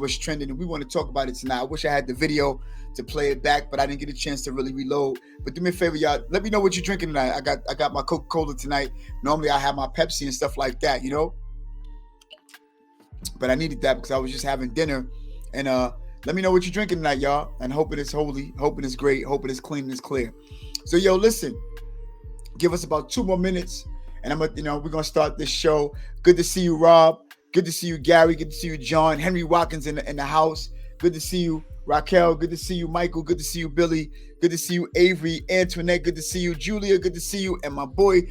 what's trending, and we want to talk about it tonight. I wish I had the video to play it back, but I didn't get a chance to really reload. But do me a favor, y'all. Let me know what you're drinking tonight. I got my Coca-Cola tonight. Normally I have my Pepsi and stuff like that, you know. But I needed that because I was just having dinner. And let me know what you're drinking tonight, y'all. And hoping it's holy, hoping it's great, hoping it's clean and it's clear. So, yo, listen. Give us about 2 more minutes, and we're gonna start this show. Good to see you, Rob. Good to see you, Gary. Good to see you, John. Henry Watkins in the house. Good to see you, Raquel. Good to see you, Michael. Good to see you, Billy. Good to see you, Avery. Antoinette. Good to see you, Julia. Good to see you, and my boy,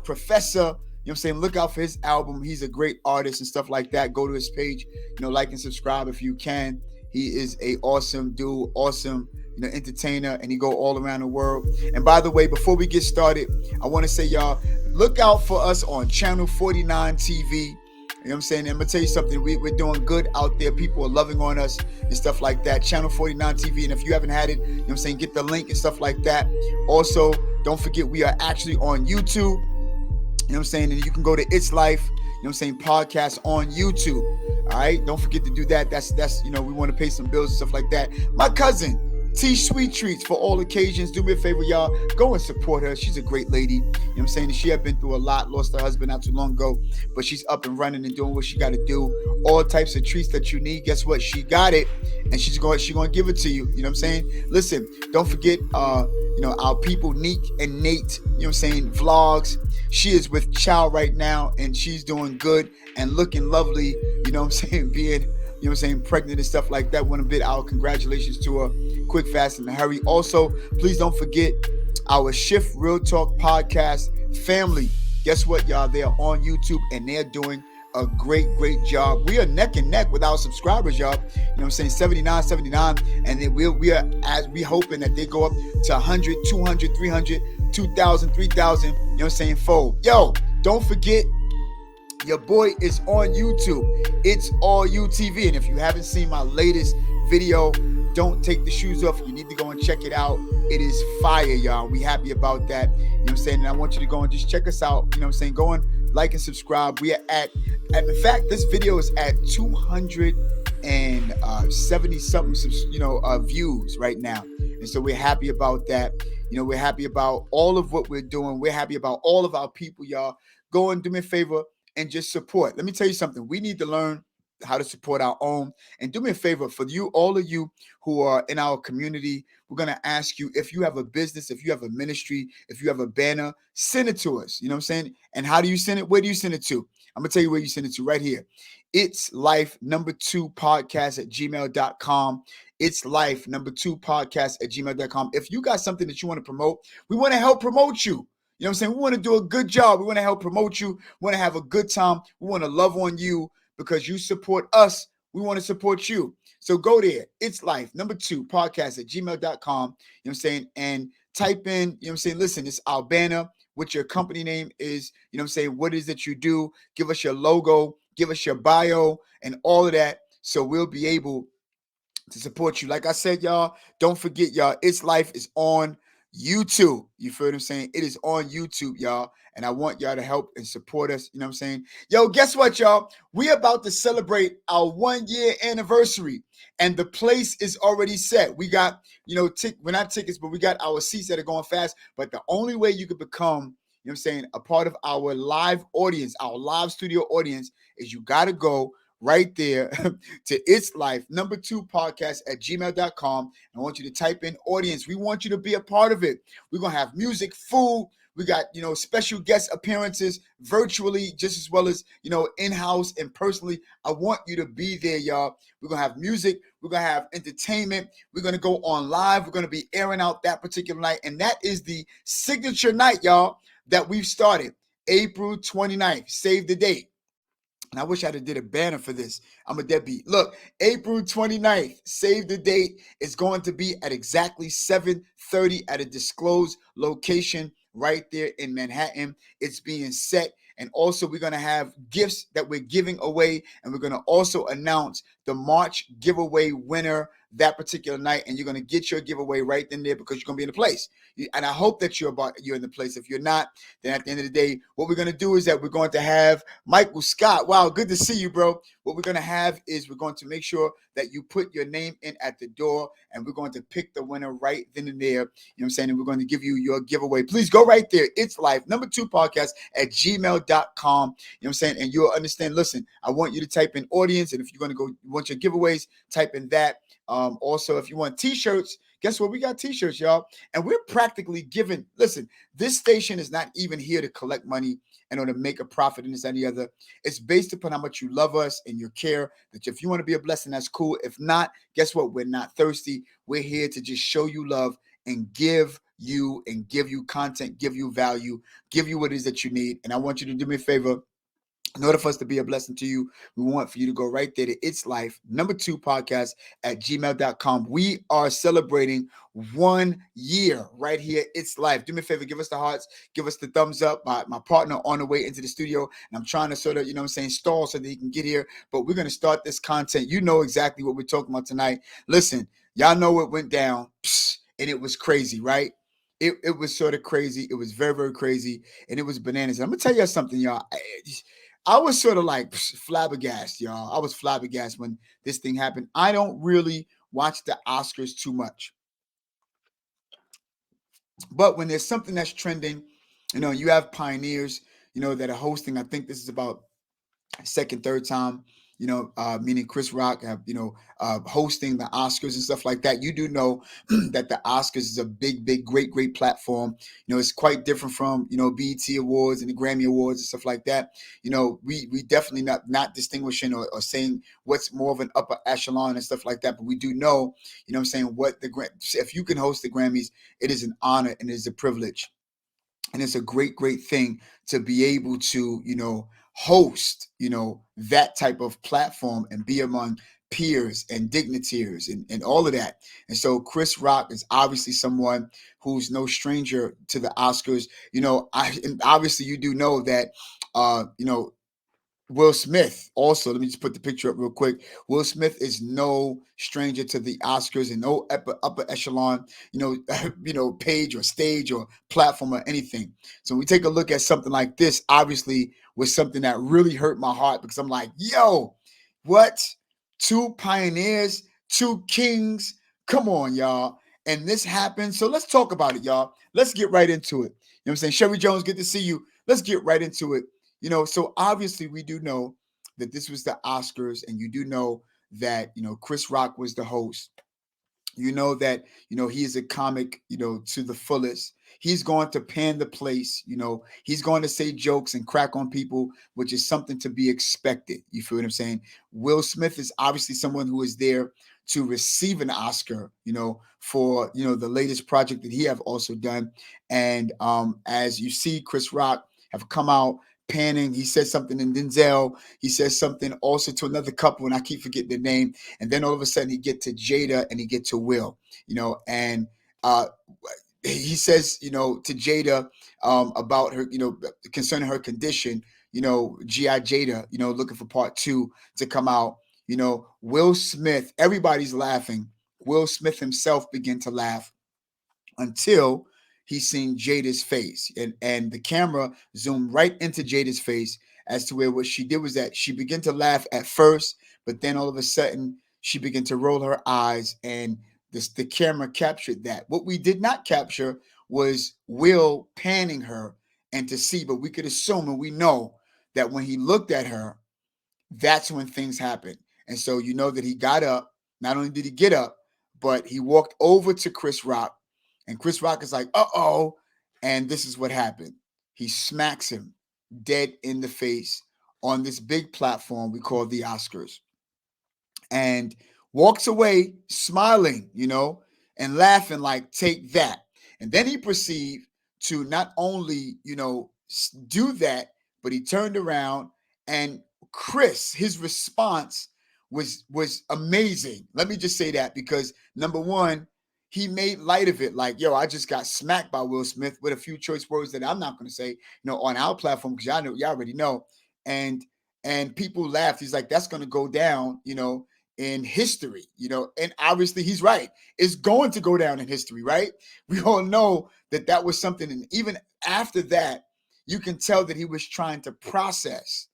Professor. You know what I'm saying? Look out for his album. He's a great artist and stuff like that. Go to his page. Like and subscribe if you can. He is a awesome dude, awesome, entertainer, and he go all around the world. And by the way, before we get started, I want to say, y'all, look out for us on Channel 49 TV. You know what I'm saying? I'm going to tell you something. We're doing good out there. People are loving on us and stuff like that. Channel 49 TV. And if you haven't had it, you know what I'm saying, get the link and stuff like that. Also, don't forget we are actually on YouTube. You know what I'm saying? And you can go to It's Life, you know what I'm saying, podcast on YouTube. All right? Don't forget to do that. That's we want to pay some bills and stuff like that. My cousin, T Sweet Treats, for all occasions. Do me a favor, y'all. Go and support her. She's a great lady. You know what I'm saying? She had been through a lot, lost her husband not too long ago, but she's up and running and doing what she got to do. All types of treats that you need. Guess what? She got it, and she's going to give it to you. You know what I'm saying? Listen, don't forget, our people, Neek and Nate, you know what I'm saying, vlogs. She is with child right now, and she's doing good and looking lovely. You know what I'm saying? Being, pregnant and stuff like that. Want to bid our congratulations to her. Quick, fast, and hurry. Also, please don't forget our Shift Real Talk podcast family. Guess what, y'all? They are on YouTube, and they're doing a great job. We are neck and neck with our subscribers, y'all. You know what I'm saying? 79, and then we hoping that they go up to 100, 200, 300, 2,000, 3,000. You know what I'm saying? Fold. Yo, don't forget, your boy is on YouTube. It's All You TV. And if you haven't seen my latest video, Don't Take the Shoes Off, you need to go and check it out. It is fire, y'all. We happy about that. You know what I'm saying? And I want you to go and just check us out. You know what I'm saying? Go and like and subscribe. We are in fact, this video is at 270 something, views right now. And so we're happy about that. We're happy about all of what we're doing. We're happy about all of our people, y'all. Go and do me a favor and just support. Let me tell you something. We need to learn how to support our own. And do me a favor, for you, all of you who are in our community, we're going to ask you, if you have a business, if you have a ministry, if you have a banner, send it to us. You know what I'm saying? And how do you send it? Where do you send it to? I'm going to tell you where you send it to right here. It's life #2 podcast@gmail.com. It's life #2 podcast@gmail.com. If you got something that you want to promote, we want to help promote you. You know what I'm saying? We want to do a good job. We want to help promote you. We want to have a good time. We want to love on you because you support us. We want to support you. So go there. It's life #2 podcast@gmail.com. You know what I'm saying? And type in, you know what I'm saying? Listen, it's our banner, what your company name is. You know what I'm saying? What is it you do? Give us your logo. Give us your bio and all of that. So we'll be able to support you. Like I said, y'all, don't forget, y'all, It's Life is on YouTube. You feel what I'm saying? It is on YouTube, y'all. And I want y'all to help and support us. You know what I'm saying? Yo, guess what, y'all? We're about to celebrate our 1-year anniversary. And the place is already set. We got, we're not tickets, but we got our seats that are going fast. But the only way you could become, you know what I'm saying, a part of our live audience, our live studio audience, is you got to go right there to It's Life #2 podcast@gmail.com. I want you to type in audience. We want you to be a part of it. We're going to have music, food. We got, special guest appearances virtually, just as well as, in-house and personally. I want you to be there, y'all. We're going to have music. We're going to have entertainment. We're going to go on live. We're going to be airing out that particular night. And that is the signature night, y'all, that we've started. April 29th. Save the date. And I wish I had did a banner for this. I'm a deadbeat. Look, April 29th, save the date. It's going to be at exactly 7:30 at a disclosed location right there in Manhattan. It's being set. And also, we're going to have gifts that we're giving away. And we're going to also announce the March giveaway winner that particular night, and you're going to get your giveaway right then there because you're going to be in the place. And I hope that you're in the place. If you're not, then at the end of the day, what we're going to do is that we're going to have Michael Scott. Wow, good to see you, bro. What we're going to have is we're going to make sure that you put your name in at the door, and we're going to pick the winner right then and there. You know what I'm saying? And we're going to give you your giveaway. Please go right there. It's Life, number 2 podcast at gmail.com. You know what I'm saying? And you'll understand. Listen, I want you to type in audience. And if you're going to go, you want your giveaways, type in that. Also, if you want t-shirts, guess what? We got t-shirts, y'all. And we're practically giving. Listen, this station is not even here to collect money and or to make a profit in this any other. It's based upon how much you love us and your care. That if you want to be a blessing, that's cool. If not, guess what? We're not thirsty. We're here to just show you love and give you content, give you value, give you what it is that you need. And I want you to do me a favor. In order for us to be a blessing to you, we want for you to go right there to It's Life, number 2 podcast at gmail.com. We are celebrating 1 year right here. It's Life. Do me a favor, give us the hearts, give us the thumbs up. My partner on the way into the studio, and I'm trying to sort of, stall so that he can get here. But we're going to start this content. You know exactly what we're talking about tonight. Listen, y'all know what went down, and it was crazy, right? It was sort of crazy. It was very, very crazy, and it was bananas. And I'm going to tell you something, y'all. I was sort of like flabbergasted, y'all. I was flabbergasted when this thing happened. I don't really watch the Oscars too much. But when there's something that's trending, you have pioneers, that are hosting. I think this is about second, third time, meaning Chris Rock, hosting the Oscars and stuff like that. You do know that the Oscars is a big, big, great, great platform. It's quite different from, BET Awards and the Grammy Awards and stuff like that. We definitely not distinguishing or saying what's more of an upper echelon and stuff like that. But we do know, if you can host the Grammys, it is an honor and it is a privilege. And it's a great, great thing to be able to, host, that type of platform and be among peers and dignitaries and all of that. And so Chris Rock is obviously someone who's no stranger to the Oscars. And obviously you do know that, Will Smith also, let me just put the picture up real quick. Will Smith is no stranger to the Oscars and no upper echelon, page or stage or platform or anything. So when we take a look at something like this, obviously was something that really hurt my heart because I'm like, yo, what? 2 pioneers, 2 kings. Come on, y'all. And this happened. So let's talk about it, y'all. Let's get right into it. You know what I'm saying? Sherry Jones, good to see you. Let's get right into it. So obviously we do know that this was the Oscars, and you do know that, Chris Rock was the host. You know that, he is a comic, to the fullest. He's going to pan the place, he's going to say jokes and crack on people, which is something to be expected. You feel what I'm saying? Will Smith is obviously someone who is there to receive an Oscar, for, the latest project that he have also done. And as you see, Chris Rock have come out panning. He said something in Denzel. He says something also to another couple, and I keep forgetting the name. And then all of a sudden he get to Jada and he get to Will, and he says, to Jada about her, concerning her condition, G.I. Jada, looking for part 2 to come out. Will Smith, everybody's laughing. Will Smith himself began to laugh until he seen Jada's face, and the camera zoomed right into Jada's face, as to where what she did was that she began to laugh at first, but then all of a sudden she began to roll her eyes, and the camera captured that. What we did not capture was Will panning her and to see, but we could assume and we know that when he looked at her, that's when things happened. And so you know that he got up. Not only did he get up, but he walked over to Chris Rock. And Chris Rock is like, uh-oh. And this is what happened. He smacks him dead in the face on this big platform we call the Oscars. And walks away smiling, and laughing like, take that. And then he proceeded to not only, do that, but he turned around, and Chris, his response was amazing. Let me just say that, because number one, he made light of it, like, yo, I just got smacked by Will Smith, with a few choice words that I'm not going to say, on our platform, because y'all already know. And people laughed. He's like, that's going to go down, in history, and obviously he's right. It's going to go down in history, right? We all know that that was something, and even after that, you can tell that he was trying to process,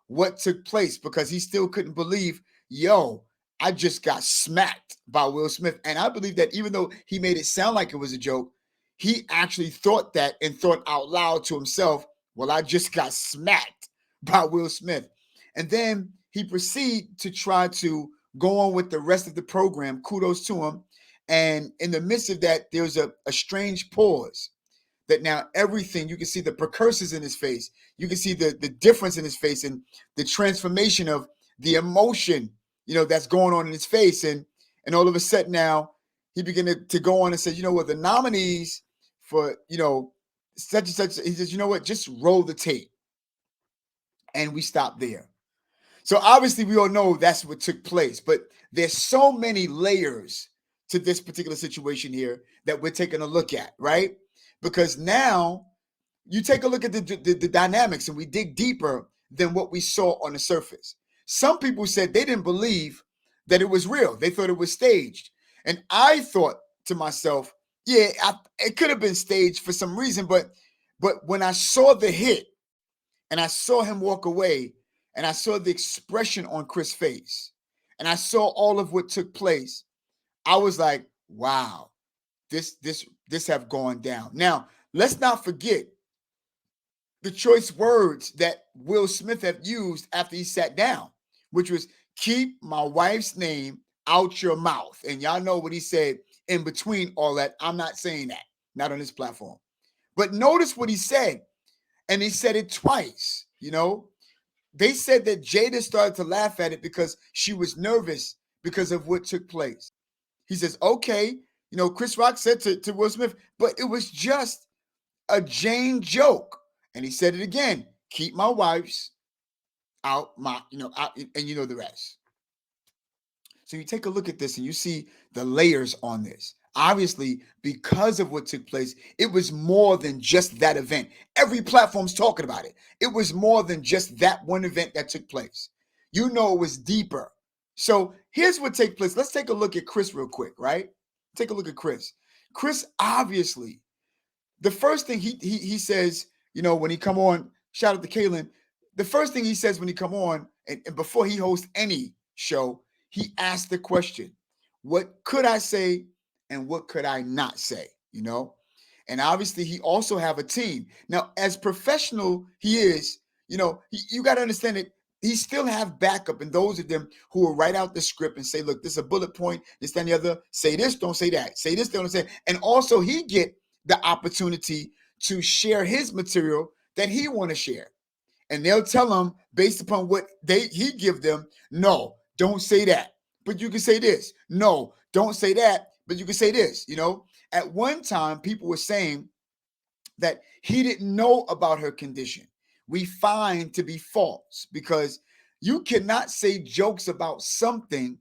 what took place, because he still couldn't believe, yo, I just got smacked by Will Smith. And I believe that even though he made it sound like it was a joke, he actually thought that and thought out loud to himself, well, I just got smacked by Will Smith. And then he proceeded to try to go on with the rest of the program. Kudos to him. And in the midst of that, there's a strange pause that now everything, you can see the precursors in his face. You can see the difference in his face and the transformation of the emotion, that's going on in his face. And all of a sudden now he began to go on and say, the nominees for, such and such, he says, you know what, just roll the tape. And we stopped there. So obviously we all know that's what took place, but there's so many layers to this particular situation here that we're taking a look at, right? Because now you take a look at the dynamics and we dig deeper than what we saw on the surface. Some people said they didn't believe that it was real. They thought it was staged. And I thought to myself, yeah, it could have been staged for some reason, but when I saw the hit and I saw him walk away and I saw the expression on Chris' face and I saw all of what took place, I was like, wow, this have gone down. Now, let's not forget the choice words that Will Smith have used after he sat down, which was, keep my wife's name out your mouth. And y'all know what he said in between all that. I'm not saying that, not on this platform. But notice what he said, and he said it twice, They said that Jada started to laugh at it because she was nervous because of what took place. He says, okay, Chris Rock said to Will Smith, but it was just a Jane joke. And he said it again, keep my wife's out my, out, and the rest. So you take a look at this and you see the layers on this. Obviously, because of what took place, it was more than just that event. Every platform's talking about it. It was more than just that one event that took place. It was deeper. So here's what took place. Let's take a look at Chris real quick, right? Take a look at Chris. Chris, obviously, the first thing he says, when he come on, shout out to Kaylin, the first thing he says when he come on, and before he hosts any show, he asked the question, what could I say and what could I not say, And obviously he also have a team. Now, as professional he is, you got to understand that he still have backup, and those of them who will write out the script and say, look, this is a bullet point, this, that, and the other, say this, don't say that, say this, don't say that. And also he get the opportunity to share his material that he want to share. And they'll tell him based upon what he give them, no, don't say that, but you can say this. No, don't say that, but you can say this. At one time, people were saying that he didn't know about her condition. We find to be false, because you cannot say jokes about something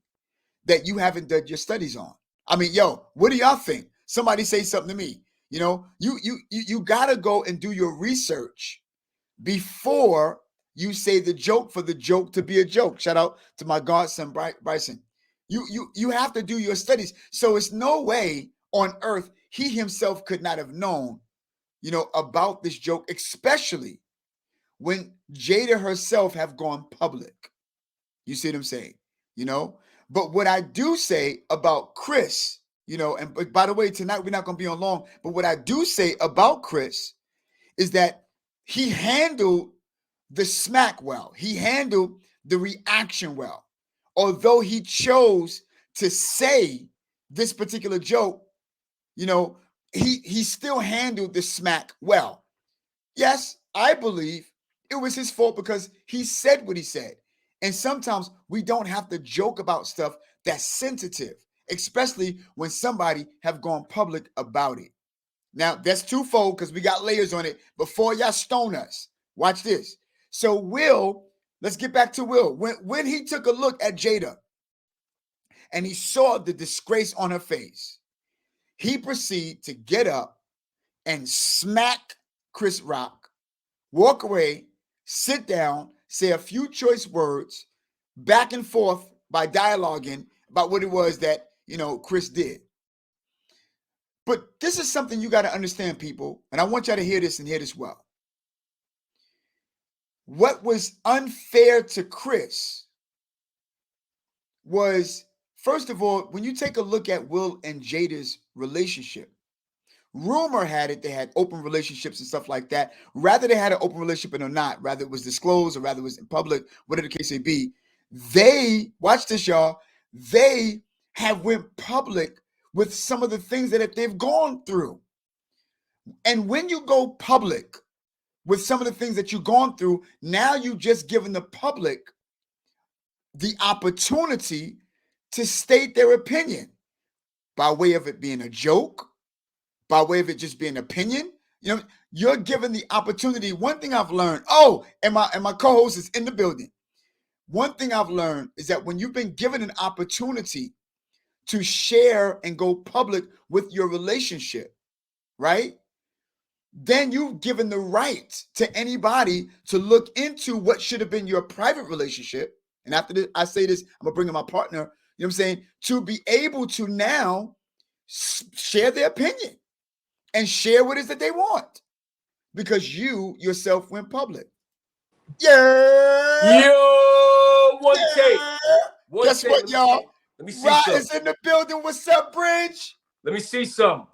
that you haven't done your studies on. I mean, yo, what do y'all think? Somebody say something to me. You gotta go and do your research before you say the joke for the joke to be a joke. Shout out to my godson Bryson. You have to do your studies. So it's no way on earth he himself could not have known, about this joke, especially when Jada herself have gone public. You see what I'm saying? But what I do say about Chris, and by the way, tonight we're not going to be on long, but what I do say about Chris is that he handled the smack well. He handled the reaction well. Although he chose to say this particular joke, he still handled the smack well. Yes, I believe it was his fault because he said what he said. And sometimes we don't have to joke about stuff that's sensitive, especially when somebody have gone public about it. Now, that's twofold because we got layers on it. Before y'all stone us, watch this. So Will, let's get back to Will. When he took a look at Jada and he saw the disgrace on her face, he proceeded to get up and smack Chris Rock, walk away, sit down, say a few choice words, back and forth by dialoguing about what it was that, Chris did. But this is something you got to understand, people, and I want y'all to hear this and hear this well. What was unfair to Chris was, first of all, when you take a look at Will and Jada's relationship, rumor had it they had open relationships and stuff like that. Rather they had an open relationship or not, rather it was disclosed or rather it was in public, whatever the case may be, they, watch this, y'all, they have went public with some of the things that they've gone through. And when you go public with some of the things that you've gone through, now you just given the public the opportunity to state their opinion by way of it being a joke, by way of it just being opinion. You're given the opportunity. One thing I've learned, and my co-host is in the building. One thing I've learned is that when you've been given an opportunity to share and go public with your relationship, right? Then you've given the right to anybody to look into what should have been your private relationship. And after this, I say this, I'm gonna bring in my partner, you know what I'm saying, to be able to now share their opinion and share what it is that they want because you yourself went public. Yeah. Yo, one take. Guess what, y'all? Let me see Rod some. is in the building. What's up, Bridge? Let me see some.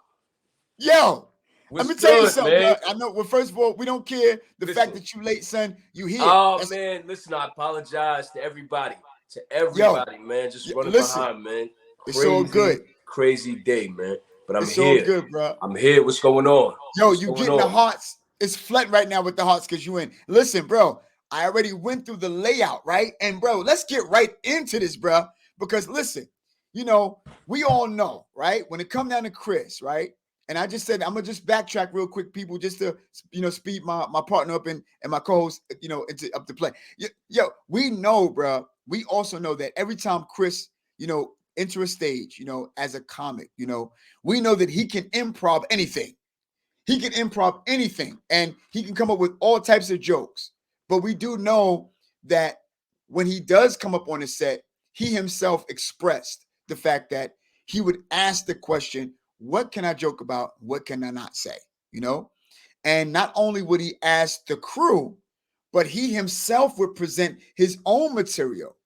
Yo. What's Let me tell you good, something, man? I know. Well, first of all, we don't care the Listen. fact that you late, son. You here? Oh man, listen. I apologize to everybody, man. Just running behind, man. It's all good. Crazy day, man. But I'm it's here. It's all good, bro. I'm here. What's going on? Yo, you getting the hearts? It's flooding right now with the hearts because you in. Listen, bro. I already went through the layout, right? And bro, let's get right into this, bro. Because listen, we all know, right? When it come down to Chris, right? And I just said, I'm going to just backtrack real quick, people, just to, speed my partner up and my co-host, up to play. Yo, we know, bro. We also know that every time Chris, enter a stage, as a comic, we know that he can improv anything. He can improv anything and he can come up with all types of jokes. But we do know that when he does come up on the set, he himself expressed the fact that he would ask the question, what can I joke about? What can I not say? And not only would he ask the crew, but he himself would present his own material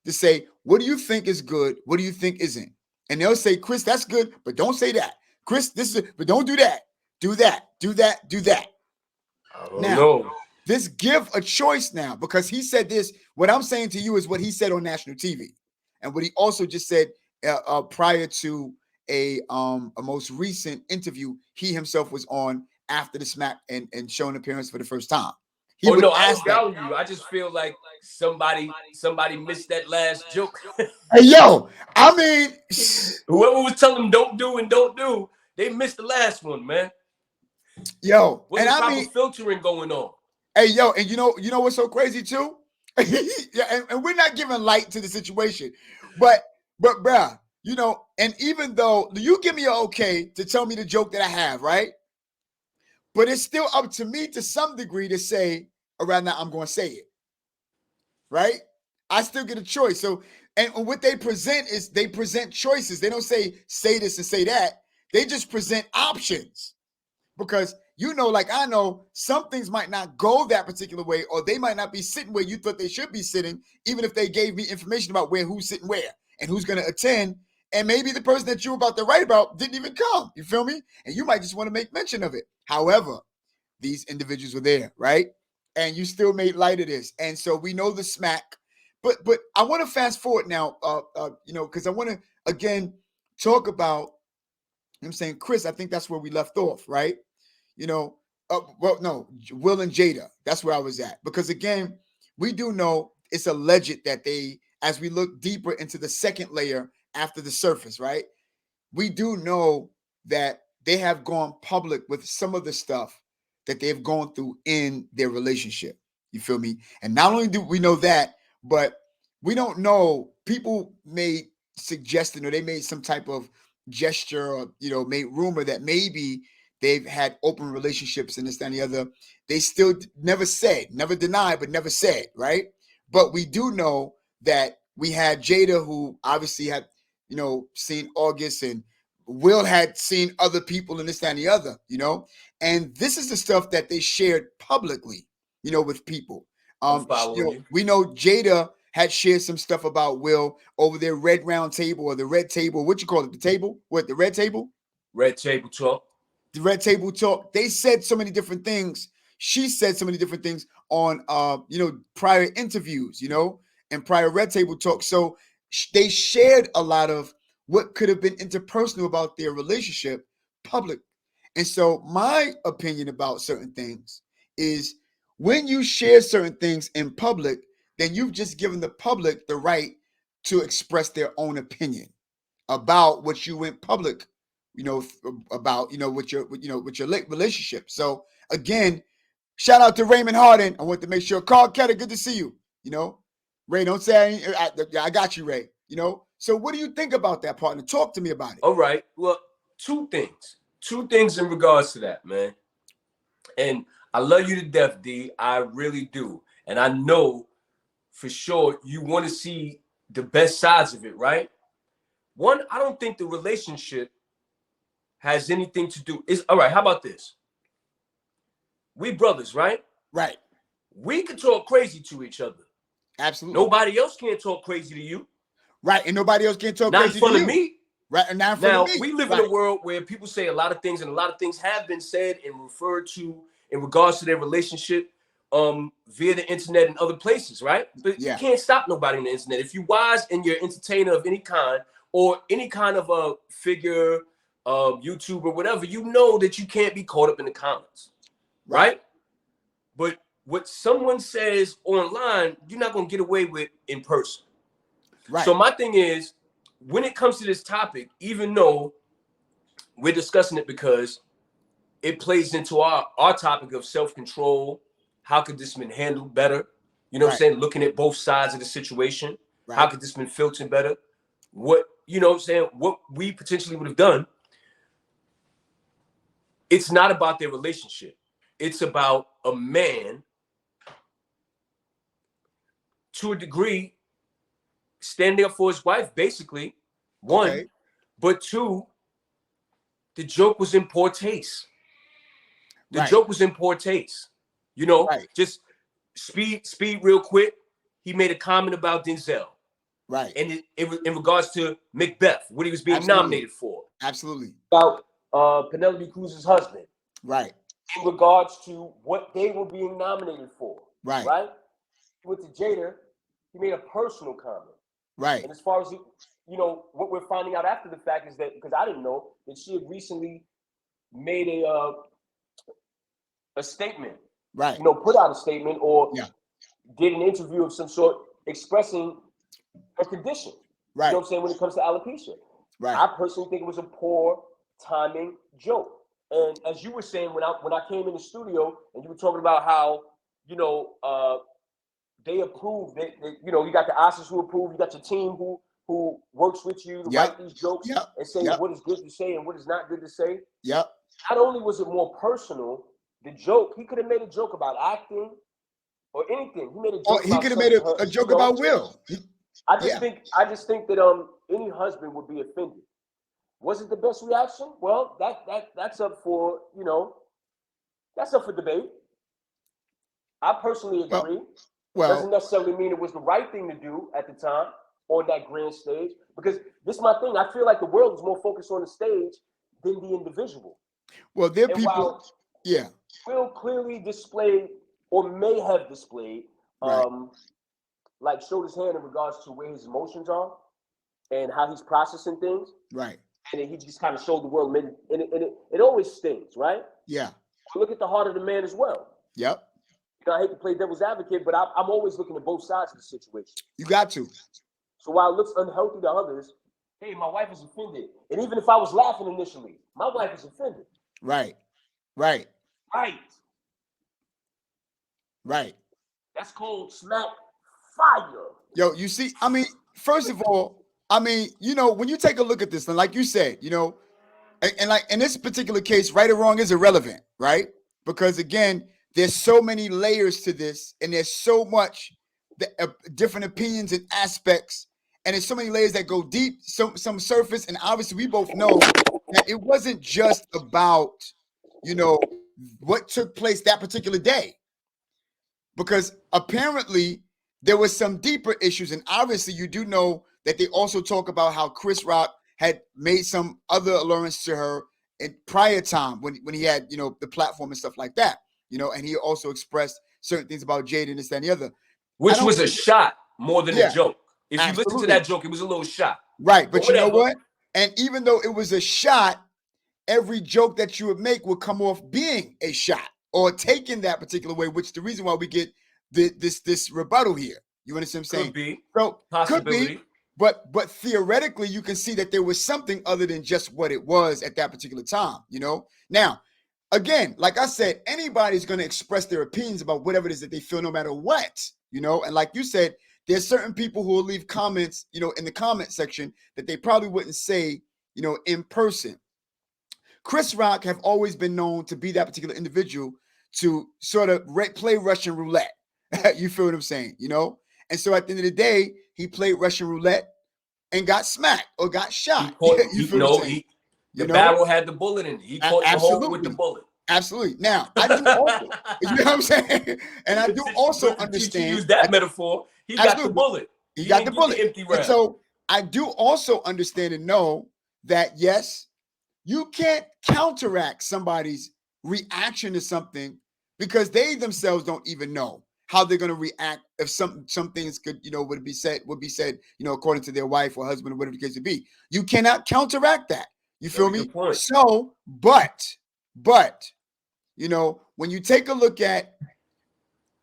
to say, what do you think is good? What do you think isn't? And they'll say, Chris, that's good, but don't say that. Chris, this is, but don't do that. Do that, do that, do that. Now, this give a choice now, because he said this, what I'm saying to you is what he said on national TV. And what he also just said prior to a most recent interview he himself was on after the smack and showing appearance for the first time. I don't doubt you. I just feel like somebody missed that last joke. Hey, yo, I mean, whoever was telling them don't do, they missed the last one, man. Yo, and I mean, filtering going on. Hey, yo, and you know what's so crazy too? Yeah, and we're not giving light to the situation, but bruh, and even though you give me an okay to tell me the joke that I have, right? But it's still up to me to some degree to say around now I'm going to say it, right? I still get a choice. So, and what they present is they present choices. They don't say this and say that. They just present options. Because like I know, some things might not go that particular way, or they might not be sitting where you thought they should be sitting, even if they gave me information about who's sitting where and who's going to attend. And maybe the person that you're about to write about didn't even come. You feel me? And you might just want to make mention of it. However, these individuals were there, right? And you still made light of this. And so we know the smack. But I want to fast forward now, because I want to, again, talk about, I'm saying, Chris, I think that's where we left off, right? Will and Jada, that's where I was at. Because again, we do know it's alleged that they, as we look deeper into the second layer after the surface, right? We do know that they have gone public with some of the stuff that they've gone through in their relationship. You feel me? And not only do we know that, but we don't know, people made suggestion or they made some type of gesture or, made rumor that maybe they've had open relationships and this, that, and the other. They still never said, never denied, but never said, right? But we do know that we had Jada, who obviously had, seen August, and Will had seen other people and this, that, and the other, and this is the stuff that they shared publicly, with people. We know Jada had shared some stuff about Will over their red round table, or the red table. What you call it? The table? What, the red table? Red table talk. The red table talk. They said so many different things. She said so many different things on, prior interviews, and prior red table talk. So they shared a lot of what could have been interpersonal about their relationship public. And so my opinion about certain things is, when you share certain things in public, then you've just given the public the right to express their own opinion about what you went public, about, with your relationship. So again, shout out to Raymond Harden. I want to make sure. Carl Ketter, good to see you. Ray, don't say I got you, Ray. So what do you think about that, partner? Talk to me about it. All right. Well, two things in regards to that, man. And I love you to death, D. I really do. And I know for sure you want to see the best sides of it, right? One, I don't think the relationship has anything to do. All right, how about this? We brothers, right? Right. We can talk crazy to each other. Absolutely. Nobody else can't talk crazy to you. Right, and nobody else can talk crazy to you. Not in front of me. Right, and not in front of me. Now, we live in a world where people say a lot of things, and a lot of things have been said and referred to in regards to their relationship via the internet and other places, right? But you can't stop nobody on the internet. If you're wise and you're an entertainer of any kind, or any kind of a figure, YouTuber, whatever, you know that you can't be caught up in the comments, right? But what someone says online, you're not going to get away with in person. Right. So my thing is, when it comes to this topic, even though we're discussing it because it plays into our topic of self-control, how could this been handled better? You know what I'm saying? Looking at both sides of the situation. How could this been filtered better? What, what we potentially would have done. It's not about their relationship. It's about a man, to a degree, standing up for his wife, basically, one. But two, the joke was in poor taste. The joke was in poor taste. Just speed real quick. He made a comment about Denzel. Right. And it was in regards to Macbeth, what he was being nominated for. Absolutely. About Penelope Cruz's husband. Right. In regards to what they were being nominated for. Right. Right. He went to Jada. He made a personal comment. Right. And as far as, what we're finding out after the fact is that, because I didn't know, that she had recently made a statement. Right. Put out a statement or did an interview of some sort expressing her condition. Right. You know what I'm saying? When it comes to alopecia. Right. I personally think it was a poor timing joke. And as you were saying, when I came in the studio and you were talking about how, they approve that, you got the Oscars who approve, you got your team who works with you to write these jokes and say what is good to say and what is not good to say. Yep. Not only was it more personal, the joke, he could have made a joke about acting or anything. He made a joke. He could have made a joke about Will. I just think that any husband would be offended. Was it the best reaction? Well, that's up for that's up for debate. I personally agree. Well, doesn't necessarily mean it was the right thing to do at the time on that grand stage, because this is my thing. I feel like the world is more focused on the stage than the individual. Well, there are people. Will clearly displayed or may have displayed, like showed his hand in regards to where his emotions are and how he's processing things. Right. And then he just kind of showed the world, and it always stings, right? Yeah. But look at the heart of the man as well. Yep. I hate to play devil's advocate, but I'm always looking at both sides of the situation. You got to. So while it looks unhealthy to others, hey, my wife is offended. And even if I was laughing initially, my wife is offended. Right. That's called smack fire. Yo, you see, first of all, when you take a look at this, and like you said, and like in this particular case, right or wrong is irrelevant, right? Because again, there's so many layers to this, and there's so much different opinions and aspects and there's so many layers that go deep, some surface, and obviously we both know that it wasn't just about, you know, what took place that particular day, because apparently there was some deeper issues, and obviously you do know that they also talk about how Chris Rock had made some other allurance to her in prior time when he had, you know, the platform and stuff like that, you know, and he also expressed certain things about Jada and this, that, and the other. Which was a shot more than a joke. If you listen to that joke, it was a little shot. Right. But you know what? And even though it was a shot, every joke that you would make would come off being a shot or taken that particular way, which is the reason why we get this rebuttal here. You understand what I'm saying? Could be. So, possibility. Could be, but theoretically, you can see that there was something other than just what it was at that particular time, you know? Now, again, like I said, anybody's going to express their opinions about whatever it is that they feel, no matter what, you know? And like you said, there's certain people who will leave comments, you know, in the comment section that they probably wouldn't say, you know, in person. Chris Rock have always been known to be that particular individual to sort of play Russian roulette. You feel what I'm saying, you know? And so at the end of the day, he played Russian roulette and got smacked or got shot. The barrel had the bullet in it. He caught the hole with the bullet. Absolutely. Now, I do also, you know what I'm saying? And I do also understand. Use that metaphor. He got the bullet. He got the bullet. And so I do also understand and know that, yes, you can't counteract somebody's reaction to something because they themselves don't even know how they're going to react if some things could, you know, would be said, you know, according to their wife or husband or whatever the case would be. You cannot counteract that. You feel me? So, but, you know, when you take a look at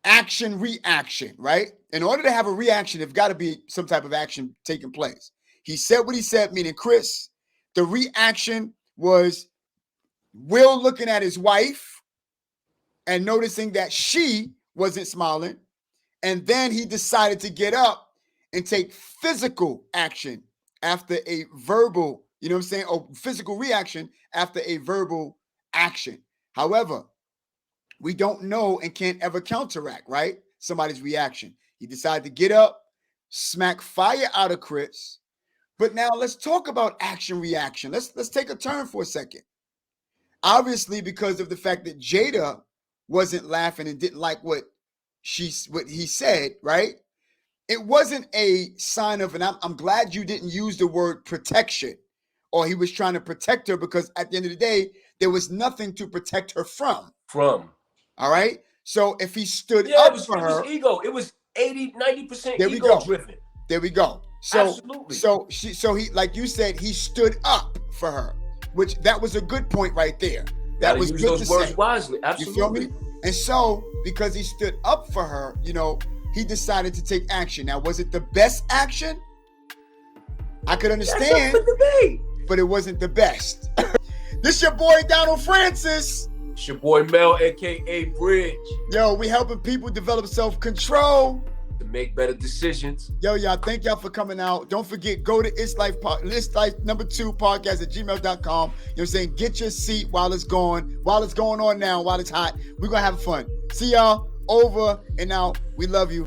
action, reaction, right? In order to have a reaction, there's got to be some type of action taking place. He said what he said, meaning Chris. The reaction was Will looking at his wife and noticing that she wasn't smiling. And then he decided to get up and take physical action after a verbal, you know what I'm saying, or physical reaction after a verbal action. However, we don't know and can't ever counteract, right? Somebody's reaction. He decided to get up, smack fire out of Chris. But now let's talk about action reaction. Let's take a turn for a second. Obviously, because of the fact that Jada wasn't laughing and didn't like what he said, right? It wasn't a sign of, and I'm glad you didn't use the word protection, or he was trying to protect her, because at the end of the day, there was nothing to protect her from. All right. So if he stood up for her, it was ego. It was 80-90% ego driven. There we go. So, absolutely. So he, like you said, he stood up for her, which that was a good point right there. That was good those words wisely. Absolutely. You feel me? And so, because he stood up for her, you know, he decided to take action. Now, was it the best action? I could understand, but it wasn't the best. This your boy Donald Francis. It's your boy Mel, aka Bridge. Yo, we helping people develop self-control to make better decisions. Yo, y'all, thank y'all for coming out. Don't forget, go to It's Life #2 podcast at gmail.com. You know what I'm saying? Get your seat while it's going on now, while it's hot. We're going to have fun. See y'all over and out. We love you.